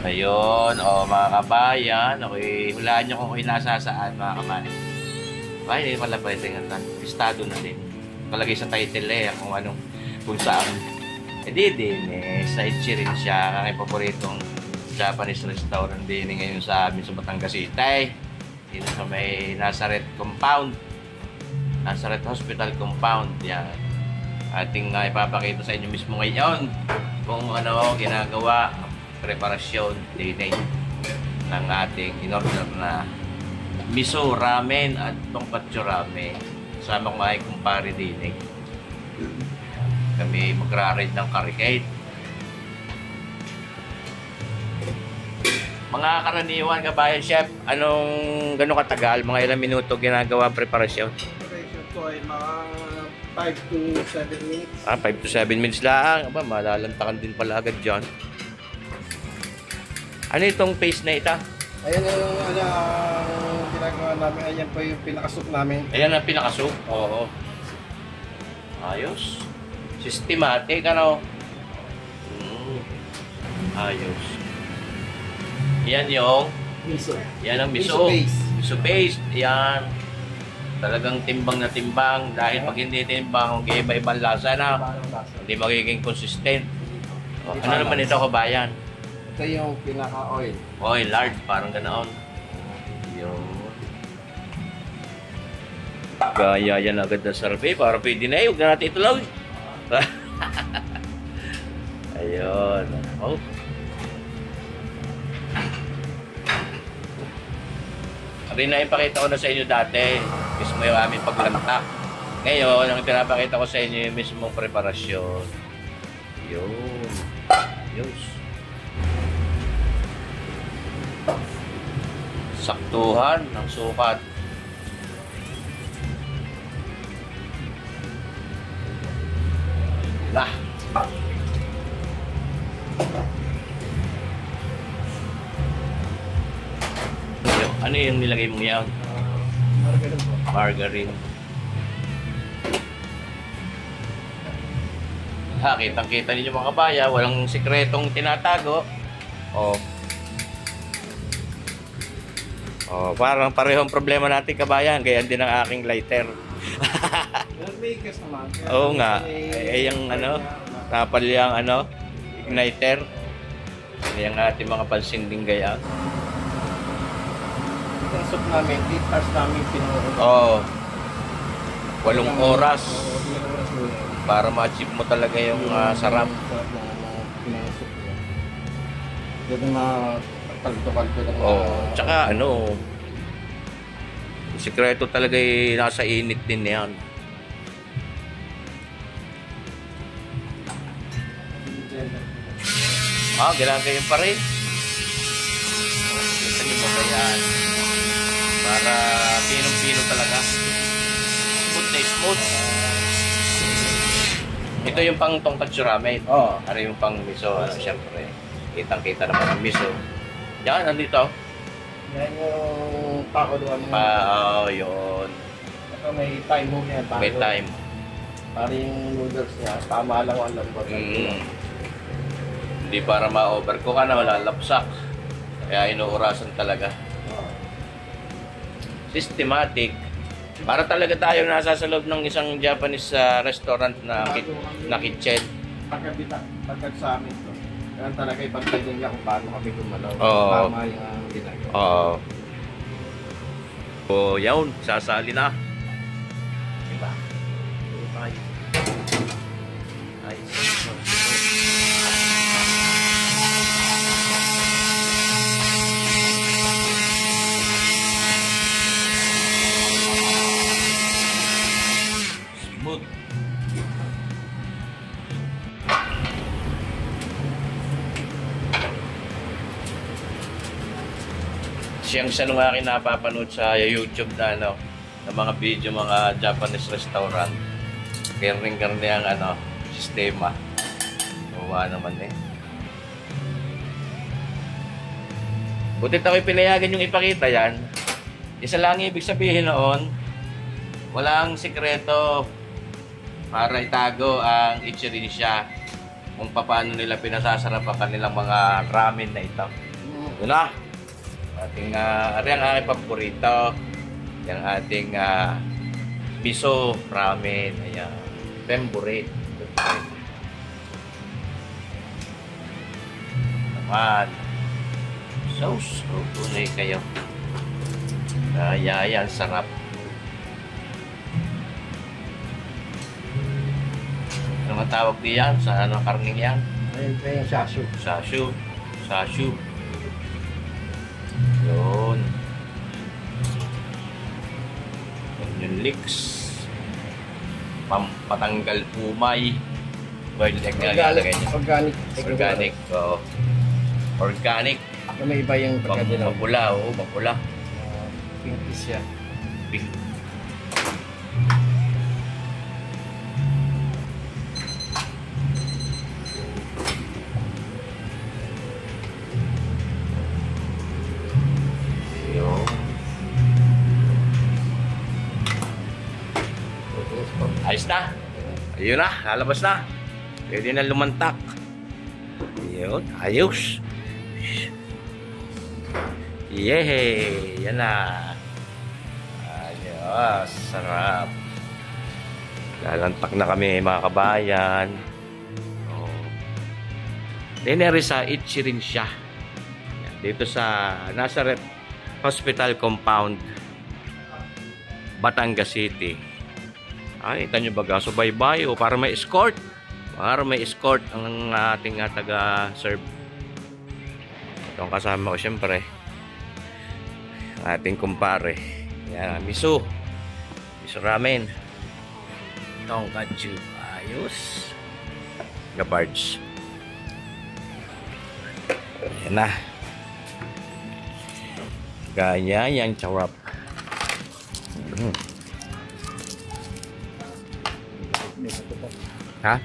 Ayun, mga kabayan. Okay, hulaan nyo kung kayo nasasaan, mga kabayan. Ay, hindi pala pwede nga. Listado na din. Kalagay sa title kung anong, kung saan. Din, sa Ichirin siya. Aking paboritong Japanese restaurant din ngayon sa amin sa Batangas City. Dito sa may Nazareth Compound. Nazareth Hospital Compound. Yan. Ating ipapakita sa inyo mismo ngayon kung ano ginagawa, preparasyon, dinay ng ating in-order na miso ramen at tonkatsu ramen. Kasama ko ay kumpare dinay. Kami magra-ride ng Caricate. Mga karaniwan, kabayan chef, gano'ng katagal? Mga ilang minuto ginagawa ang preparasyon? Preparation ko ay mga 5 to 7 minutes. 5 to 7 minutes lang. Aba, malalantakan din pala agad dyan. Ano itong paste na ito? Ayan yung ginagawa namin. Ayan po yung pinakasok namin. Ayan ang pinakasok? Oo. Ayos. Systematic, ano? Ayos. Yan yung Miso. Yan ang miso. Miso paste. Miso paste. Yan. Talagang timbang na timbang. Dahil pag hindi timbang, iba-ibang lasa na. Hindi magiging consistent. Ano naman ito, kabayan? Ito yung pinaka-oil. Oil, lard. Parang ganoon. Yun. Kaya yan agad na survey. Para pwede na huwag na natin itulaw. Ayun. Oh. Rin na ipakita ko na sa inyo dati, mismo yung aming paglantak. Ngayon, ang pinapakita ko sa inyo yung mismong preparasyon. Yun. Yun. Saktuhan ng sukat. Nah. Ano yung nilagay mong yan? Margarine po. Margarine. Kitang-kita ninyo mga kabaya, walang sikretong tinatago. Parang parehong problema natin kabayan, kaya din ang aking lighter. May gas naman. Oo nga. Yung tapal yung igniter. Yung ating mga pansinding gaya. Ang soup namin, 8 hours namin pinuro. Oo. 8 oras. Para ma-achieve mo talaga yung sarap. Yung mga kalto-kalto lang. Tsaka sikreto talaga nasa init din yan. Ginagayon pa rin. Kita niyo ba yan? Para pinong-pino talaga. Smooth na smooth. Ito yung pang tonkatsu ramen. Ano yung pang miso. Siyempre, kitang-kita naman ang miso. Yan, nandito. Yan yung pakuluan mo. Yun. Ito may time mo yan. May time. Para yung noodles niya, tama lang ang lambot. Hindi para ma-overcook ka na, malalapsak. Kaya inuurasan talaga. Systematic. Para talaga tayo nasa sa loob ng isang Japanese restaurant na kitchen. Pagkat sa amin to. Kaya talaga ipagpili niya kung paano kami gumalaw. Tama yung ginagawa. Yun. Sasali na. Diba? Smooth. Siyang sa nung akin napapanood sa YouTube na na mga video, mga Japanese restaurant. Karning-karni ang sistema. Uwa naman Butit ako'y pinayagan yung ipakita yan. Isa lang ibig sabihin noon, walang sikreto para itago ang Ichirin siya kung paano nila pinasasarap ang kanilang mga ramen na ito. Yun na. Ating, ari ang aking paborito. Yung ating miso ramen. Ayan. Favorite. Naman. Sauce. Tunay kayo. Ayan, sarap. Ano matawag diyan sa ano karning yan? Ayun pa yung sasu. Sashu. Yun. Onion leeks. Pampatanggal umay. Boiled egg na nilalagay niya. Organic. Oo. Organic. May iba yung pagkadilaw. Mapula, oo, mapula. Pinkish siya. Pink. Ayos na. Ayun na, lalabas na. Pwede na lumantak. Ayun, ayos. Yehey! Yan na. Ayos, sarap. Lalantak na kami mga kabayan. Oh. Dineri sa Ichirin siya. Dito sa Nazareth Hospital Compound, Batangas City. Ay, kita nyo baga, subaybay o para may escort. Para may escort ang ating taga-serve. Itong kasama ko syempre. Ating kumpare. Yan, miso. Miso ramen. Itong katsu. Ayos. Gabards. Ayan na. Gaya yung charap. Ha?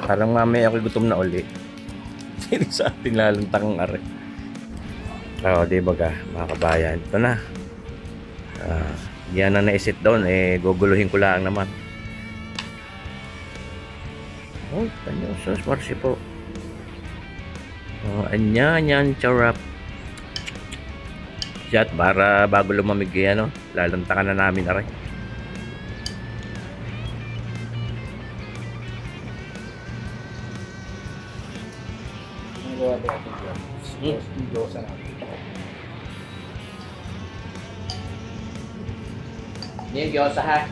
Parang mamaya ako gutom na uli. Hindi sa ating lalantang ang are. Oo, di ba ka, mga kabayan? Ito na. Yan na na-sit down. Guguluhin ko lang naman. Oh, tanyo. So, sparsi po. Anyan, charap. Shot, para bago lumamig yan, lalantakan na namin na rin. Ini yung gyoza ha.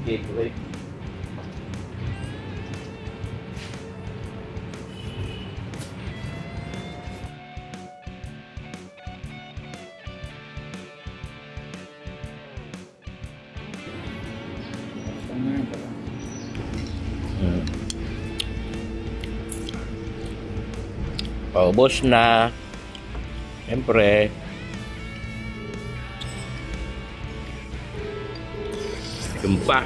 Gateway. Paubos na. Siyempre. Tumpa.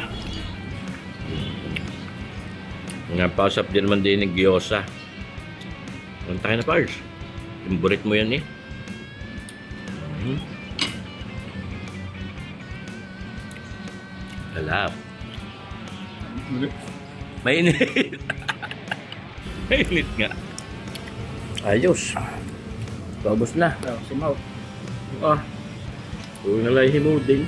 Napausap din naman din ng gyoza. Ang tayo na pars. Imburit mo yan eh. Alap. Mainit. Mainit nga. Ayos. Paubos na. Simaw. Huwag na lang himuding.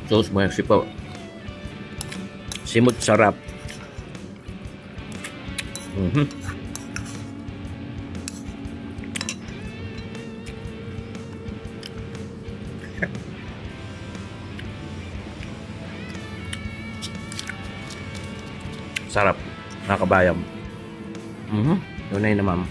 Sauce mo yung sipaw. Simut sarap. Sarap. Nakabayam. Tunay na ma'am.